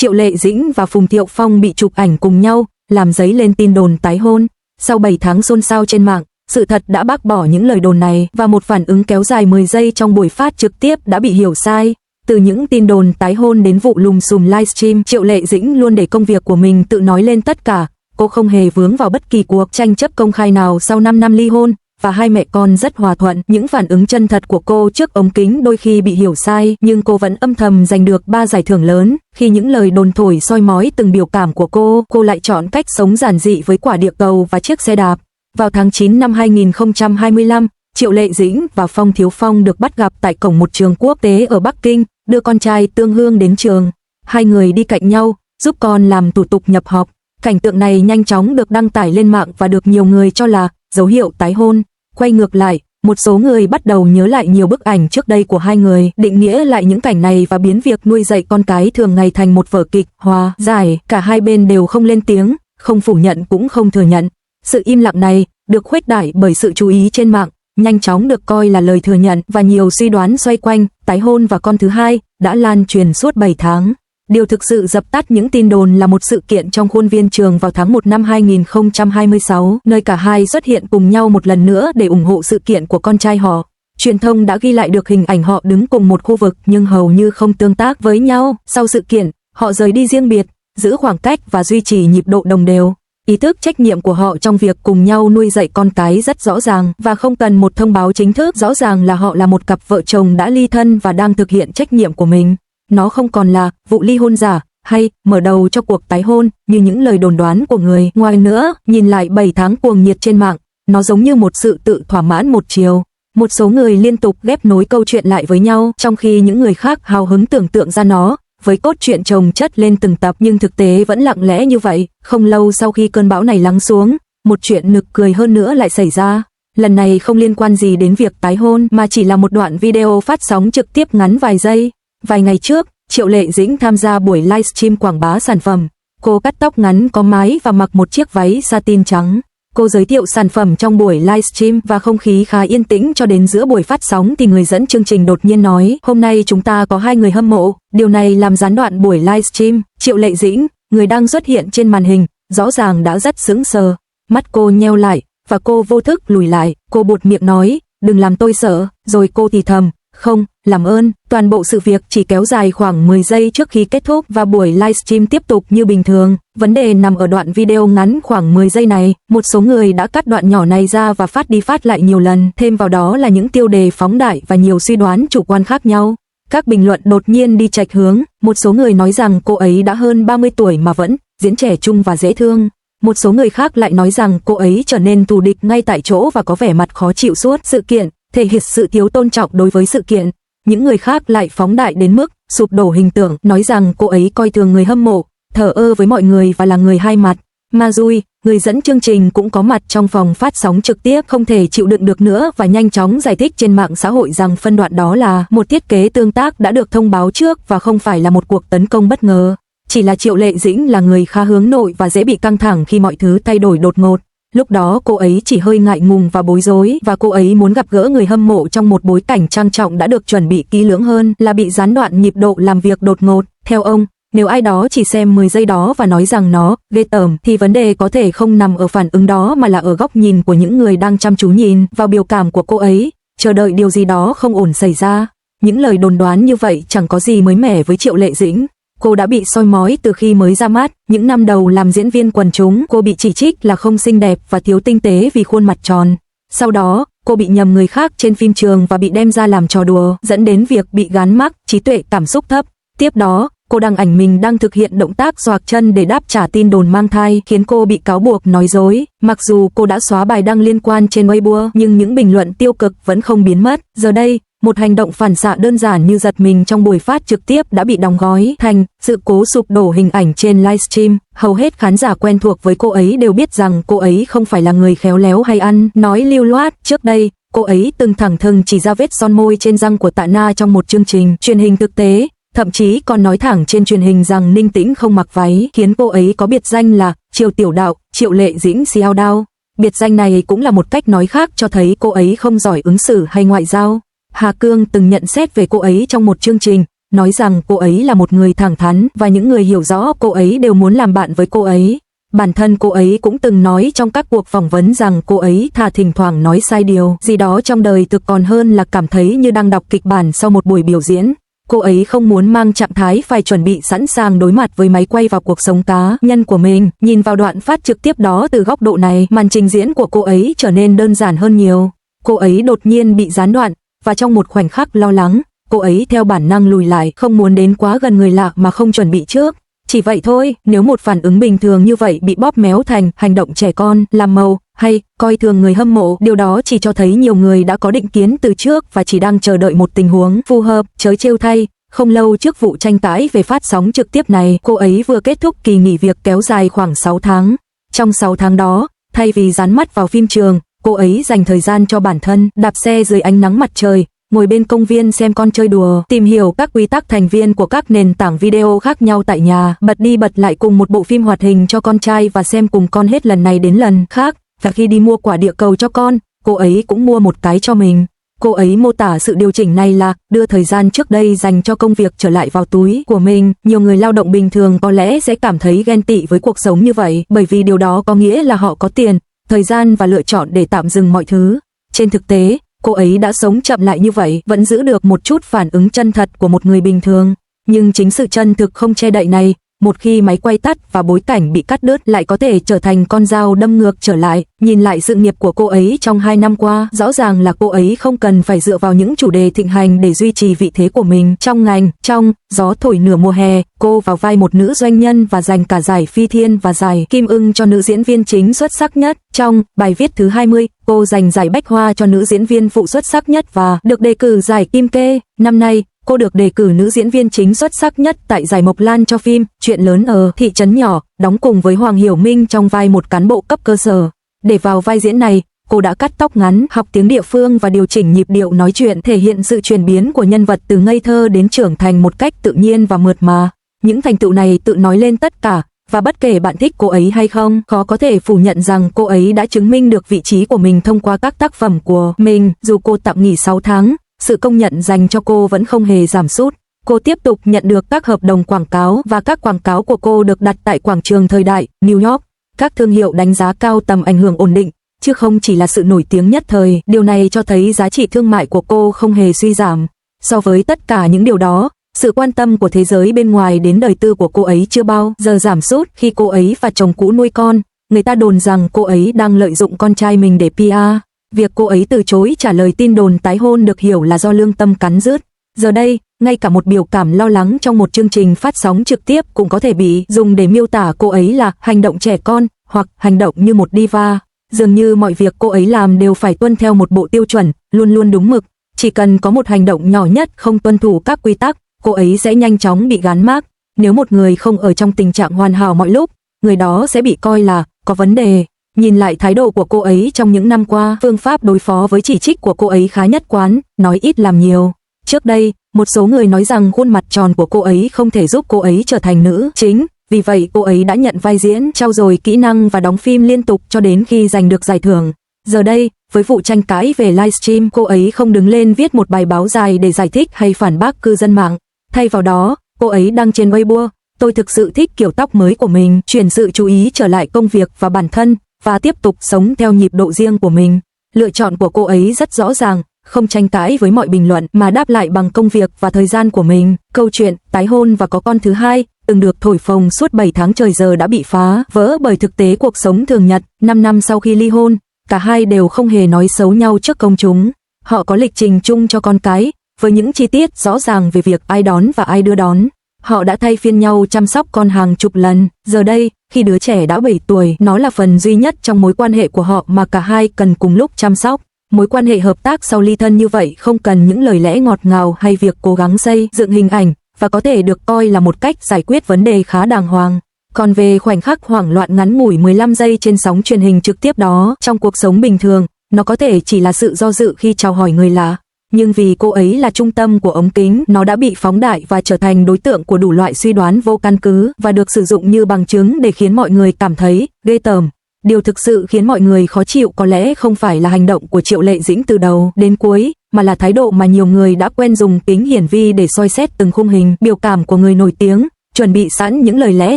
Triệu Lệ Dĩnh và Phùng Thiệu Phong bị chụp ảnh cùng nhau, làm dấy lên tin đồn tái hôn. Sau 7 tháng xôn xao trên mạng, sự thật đã bác bỏ những lời đồn này và một phản ứng kéo dài 10 giây trong buổi phát trực tiếp đã bị hiểu sai. Từ những tin đồn tái hôn đến vụ lùm xùm livestream, Triệu Lệ Dĩnh luôn để công việc của mình tự nói lên tất cả. Cô không hề vướng vào bất kỳ cuộc tranh chấp công khai nào sau 5 năm ly hôn, và hai mẹ con rất hòa thuận. Những phản ứng chân thật của cô trước ống kính đôi khi bị hiểu sai, nhưng cô vẫn âm thầm giành được 3 giải thưởng lớn. Khi những lời đồn thổi soi mói từng biểu cảm của cô lại chọn cách sống giản dị với quả địa cầu và chiếc xe đạp. Vào tháng 9 năm 2025, Triệu Lệ Dĩnh và Phong Thiếu Phong được bắt gặp tại cổng một trường quốc tế ở Bắc Kinh, đưa con trai Tương Hương đến trường. Hai người đi cạnh nhau, giúp con làm thủ tục nhập học. Cảnh tượng này nhanh chóng được đăng tải lên mạng và được nhiều người cho là dấu hiệu tái hôn. Quay ngược lại, một số người bắt đầu nhớ lại nhiều bức ảnh trước đây của hai người, định nghĩa lại những cảnh này và biến việc nuôi dạy con cái thường ngày thành một vở kịch hòa giải. Cả hai bên đều không lên tiếng, không phủ nhận cũng không thừa nhận. Sự im lặng này được khuếch đại bởi sự chú ý trên mạng, nhanh chóng được coi là lời thừa nhận, và nhiều suy đoán xoay quanh tái hôn và con thứ hai đã lan truyền suốt 7 tháng. Điều thực sự dập tắt những tin đồn là một sự kiện trong khuôn viên trường vào tháng 1 năm 2026, nơi cả hai xuất hiện cùng nhau một lần nữa để ủng hộ sự kiện của con trai họ. Truyền thông đã ghi lại được hình ảnh họ đứng cùng một khu vực nhưng hầu như không tương tác với nhau. Sau sự kiện, họ rời đi riêng biệt, giữ khoảng cách và duy trì nhịp độ đồng đều. Ý thức trách nhiệm của họ trong việc cùng nhau nuôi dạy con cái rất rõ ràng và không cần một thông báo chính thức. Rõ ràng là họ là một cặp vợ chồng đã ly thân và đang thực hiện trách nhiệm của mình. Nó không còn là vụ ly hôn giả hay mở đầu cho cuộc tái hôn như những lời đồn đoán của người ngoài nữa. Nhìn lại 7 tháng cuồng nhiệt trên mạng, nó giống như một sự tự thỏa mãn một chiều. Một số người liên tục ghép nối câu chuyện lại với nhau, trong khi những người khác hào hứng tưởng tượng ra nó với cốt truyện chồng chất lên từng tập, nhưng thực tế vẫn lặng lẽ như vậy. Không lâu sau khi cơn bão này lắng xuống, một chuyện nực cười hơn nữa lại xảy ra. Lần này không liên quan gì đến việc tái hôn mà chỉ là một đoạn video phát sóng trực tiếp ngắn vài giây. Vài ngày trước, Triệu Lệ Dĩnh tham gia buổi livestream quảng bá sản phẩm. Cô cắt tóc ngắn có mái và mặc một chiếc váy satin trắng. Cô giới thiệu sản phẩm trong buổi livestream và không khí khá yên tĩnh cho đến giữa buổi phát sóng thì người dẫn chương trình đột nhiên nói: "Hôm nay chúng ta có 2 người hâm mộ." Điều này làm gián đoạn buổi livestream. Triệu Lệ Dĩnh, người đang xuất hiện trên màn hình, rõ ràng đã rất sững sờ. Mắt cô nheo lại và cô vô thức lùi lại. Cô buột miệng nói: "Đừng làm tôi sợ." Rồi cô thì thầm: "Không, làm ơn." Toàn bộ sự việc chỉ kéo dài khoảng 10 giây trước khi kết thúc và buổi livestream tiếp tục như bình thường. Vấn đề nằm ở đoạn video ngắn khoảng 10 giây này. Một số người đã cắt đoạn nhỏ này ra và phát đi phát lại nhiều lần. Thêm vào đó là những tiêu đề phóng đại và nhiều suy đoán chủ quan khác nhau. Các bình luận đột nhiên đi chệch hướng. Một số người nói rằng cô ấy đã hơn 30 tuổi mà vẫn diễn trẻ trung và dễ thương. Một số người khác lại nói rằng cô ấy trở nên thù địch ngay tại chỗ và có vẻ mặt khó chịu suốt sự kiện, thể hiện sự thiếu tôn trọng đối với sự kiện. Những người khác lại phóng đại đến mức sụp đổ hình tượng, nói rằng cô ấy coi thường người hâm mộ, thờ ơ với mọi người và là người hai mặt. Ma Dui, người dẫn chương trình cũng có mặt trong phòng phát sóng trực tiếp, không thể chịu đựng được nữa và nhanh chóng giải thích trên mạng xã hội rằng phân đoạn đó là một thiết kế tương tác đã được thông báo trước và không phải là một cuộc tấn công bất ngờ. Chỉ là Triệu Lệ Dĩnh là người khá hướng nội và dễ bị căng thẳng khi mọi thứ thay đổi đột ngột. Lúc đó cô ấy chỉ hơi ngại ngùng và bối rối, và cô ấy muốn gặp gỡ người hâm mộ trong một bối cảnh trang trọng đã được chuẩn bị kỹ lưỡng hơn là bị gián đoạn nhịp độ làm việc đột ngột. Theo ông, nếu ai đó chỉ xem 10 giây đó và nói rằng nó ghê tởm thì vấn đề có thể không nằm ở phản ứng đó mà là ở góc nhìn của những người đang chăm chú nhìn vào biểu cảm của cô ấy, chờ đợi điều gì đó không ổn xảy ra. Những lời đồn đoán như vậy chẳng có gì mới mẻ với Triệu Lệ Dĩnh. Cô đã bị soi mói từ khi mới ra mắt. Những năm đầu làm diễn viên quần chúng, cô bị chỉ trích là không xinh đẹp và thiếu tinh tế vì khuôn mặt tròn. Sau đó, cô bị nhầm người khác trên phim trường và bị đem ra làm trò đùa, dẫn đến việc bị gán mác trí tuệ cảm xúc thấp. Tiếp đó, cô đăng ảnh mình đang thực hiện động tác xoạc chân để đáp trả tin đồn mang thai, khiến cô bị cáo buộc nói dối. Mặc dù cô đã xóa bài đăng liên quan trên Weibo, nhưng những bình luận tiêu cực vẫn không biến mất. Giờ đây, một hành động phản xạ đơn giản như giật mình trong buổi phát trực tiếp đã bị đóng gói thành sự cố sụp đổ hình ảnh trên livestream. Hầu hết khán giả quen thuộc với cô ấy đều biết rằng cô ấy không phải là người khéo léo hay ăn nói lưu loát. Trước đây, cô ấy từng thẳng thừng chỉ ra vết son môi trên răng của Tạ Na trong một chương trình truyền hình thực tế, thậm chí còn nói thẳng trên truyền hình rằng Ninh Tĩnh không mặc váy, khiến cô ấy có biệt danh là Triều Tiểu Đạo, Triệu Lệ Dĩnh Xiao Đao. Biệt danh này cũng là một cách nói khác cho thấy cô ấy không giỏi ứng xử hay ngoại giao. Hà Cương từng nhận xét về cô ấy trong một chương trình: nói rằng cô ấy là một người thẳng thắn và những người hiểu rõ cô ấy đều muốn làm bạn với cô ấy. Bản thân cô ấy cũng từng nói trong các cuộc phỏng vấn rằng cô ấy thà thỉnh thoảng nói sai điều gì đó trong đời thực còn hơn là cảm thấy như đang đọc kịch bản sau một buổi biểu diễn. Cô ấy không muốn mang trạng thái phải chuẩn bị sẵn sàng đối mặt với máy quay vào cuộc sống cá nhân của mình. Nhìn vào đoạn phát trực tiếp đó từ góc độ này, màn trình diễn của cô ấy trở nên đơn giản hơn nhiều. Cô ấy đột nhiên bị gián đoạn, và trong một khoảnh khắc lo lắng, cô ấy theo bản năng lùi lại, không muốn đến quá gần người lạ mà không chuẩn bị trước. Chỉ vậy thôi, nếu một phản ứng bình thường như vậy bị bóp méo thành hành động trẻ con, làm màu, hay coi thường người hâm mộ, điều đó chỉ cho thấy nhiều người đã có định kiến từ trước và chỉ đang chờ đợi một tình huống phù hợp. Trớ trêu thay, không lâu trước vụ tranh cãi về phát sóng trực tiếp này, cô ấy vừa kết thúc kỳ nghỉ việc kéo dài khoảng 6 tháng. Trong 6 tháng đó, thay vì dán mắt vào phim trường, cô ấy dành thời gian cho bản thân, đạp xe dưới ánh nắng mặt trời, ngồi bên công viên xem con chơi đùa, tìm hiểu các quy tắc thành viên của các nền tảng video khác nhau tại nhà, bật đi bật lại cùng một bộ phim hoạt hình cho con trai và xem cùng con hết lần này đến lần khác. Và khi đi mua quả địa cầu cho con, cô ấy cũng mua một cái cho mình. Cô ấy mô tả sự điều chỉnh này là đưa thời gian trước đây dành cho công việc trở lại vào túi của mình. Nhiều người lao động bình thường có lẽ sẽ cảm thấy ghen tị với cuộc sống như vậy, bởi vì điều đó có nghĩa là họ có tiền, thời gian và lựa chọn để tạm dừng mọi thứ. Trên thực tế, cô ấy đã sống chậm lại như vậy, vẫn giữ được một chút phản ứng chân thật của một người bình thường. Nhưng chính sự chân thực không che đậy này, một khi máy quay tắt và bối cảnh bị cắt đứt, lại có thể trở thành con dao đâm ngược trở lại. Nhìn lại sự nghiệp của cô ấy trong 2 năm qua, rõ ràng là cô ấy không cần phải dựa vào những chủ đề thịnh hành để duy trì vị thế của mình trong ngành. Trong Gió thổi nửa mùa hè, cô vào vai một nữ doanh nhân và giành cả giải Phi Thiên và giải Kim Ưng cho nữ diễn viên chính xuất sắc nhất. Trong bài viết thứ 20, cô giành giải Bách Hoa cho nữ diễn viên phụ xuất sắc nhất và được đề cử giải Kim Kê. Năm nay, cô được đề cử nữ diễn viên chính xuất sắc nhất tại giải Mộc Lan cho phim Chuyện lớn ở thị trấn nhỏ, đóng cùng với Hoàng Hiểu Minh trong vai một cán bộ cấp cơ sở. Để vào vai diễn này, cô đã cắt tóc ngắn, học tiếng địa phương và điều chỉnh nhịp điệu nói chuyện, thể hiện sự chuyển biến của nhân vật từ ngây thơ đến trưởng thành một cách tự nhiên và mượt mà. Những thành tựu này tự nói lên tất cả, và bất kể bạn thích cô ấy hay không, khó có thể phủ nhận rằng cô ấy đã chứng minh được vị trí của mình thông qua các tác phẩm của mình. Dù cô tạm nghỉ 6 tháng, sự công nhận dành cho cô vẫn không hề giảm sút. Cô tiếp tục nhận được các hợp đồng quảng cáo và các quảng cáo của cô được đặt tại quảng trường Thời đại, New York. Các thương hiệu đánh giá cao tầm ảnh hưởng ổn định, chứ không chỉ là sự nổi tiếng nhất thời. Điều này cho thấy giá trị thương mại của cô không hề suy giảm. So với tất cả những điều đó, sự quan tâm của thế giới bên ngoài đến đời tư của cô ấy chưa bao giờ giảm sút. Khi cô ấy và chồng cũ nuôi con, người ta đồn rằng cô ấy đang lợi dụng con trai mình để PR. Việc cô ấy từ chối trả lời tin đồn tái hôn được hiểu là do lương tâm cắn rứt. Giờ đây, ngay cả một biểu cảm lo lắng trong một chương trình phát sóng trực tiếp cũng có thể bị dùng để miêu tả cô ấy là hành động trẻ con hoặc hành động như một diva. Dường như mọi việc cô ấy làm đều phải tuân theo một bộ tiêu chuẩn, luôn luôn đúng mực. Chỉ cần có một hành động nhỏ nhất không tuân thủ các quy tắc, cô ấy sẽ nhanh chóng bị gán mác. Nếu một người không ở trong tình trạng hoàn hảo mọi lúc, người đó sẽ bị coi là có vấn đề. Nhìn lại thái độ của cô ấy trong những năm qua, phương pháp đối phó với chỉ trích của cô ấy khá nhất quán, nói ít làm nhiều. Trước đây, một số người nói rằng khuôn mặt tròn của cô ấy không thể giúp cô ấy trở thành nữ chính, vì vậy cô ấy đã nhận vai diễn, trau dồi kỹ năng và đóng phim liên tục cho đến khi giành được giải thưởng. Giờ đây, với vụ tranh cãi về livestream, cô ấy không đứng lên viết một bài báo dài để giải thích hay phản bác cư dân mạng. Thay vào đó, cô ấy đăng trên Weibo, tôi thực sự thích kiểu tóc mới của mình, chuyển sự chú ý trở lại công việc và bản thân, và tiếp tục sống theo nhịp độ riêng của mình. Lựa chọn của cô ấy rất rõ ràng, không tranh cãi với mọi bình luận mà đáp lại bằng công việc và thời gian của mình. Câu chuyện tái hôn và có con thứ hai, từng được thổi phồng suốt 7 tháng trời giờ đã bị phá vỡ bởi thực tế cuộc sống thường nhật. 5 năm sau khi ly hôn, cả hai đều không hề nói xấu nhau trước công chúng. Họ có lịch trình chung cho con cái, với những chi tiết rõ ràng về việc ai đón và ai đưa đón. Họ đã thay phiên nhau chăm sóc con hàng chục lần. Giờ đây, khi đứa trẻ đã 7 tuổi, nó là phần duy nhất trong mối quan hệ của họ mà cả hai cần cùng lúc chăm sóc. Mối quan hệ hợp tác sau ly thân như vậy không cần những lời lẽ ngọt ngào hay việc cố gắng xây dựng hình ảnh, và có thể được coi là một cách giải quyết vấn đề khá đàng hoàng. Còn về khoảnh khắc hoảng loạn ngắn ngủi 15 giây trên sóng truyền hình trực tiếp đó, trong cuộc sống bình thường, nó có thể chỉ là sự do dự khi chào hỏi người lạ. Nhưng vì cô ấy là trung tâm của ống kính, nó đã bị phóng đại và trở thành đối tượng của đủ loại suy đoán vô căn cứ và được sử dụng như bằng chứng để khiến mọi người cảm thấy ghê tởm. Điều thực sự khiến mọi người khó chịu có lẽ không phải là hành động của Triệu Lệ Dĩnh từ đầu đến cuối, mà là thái độ mà nhiều người đã quen dùng kính hiển vi để soi xét từng khung hình, biểu cảm của người nổi tiếng, chuẩn bị sẵn những lời lẽ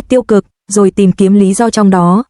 tiêu cực, rồi tìm kiếm lý do trong đó.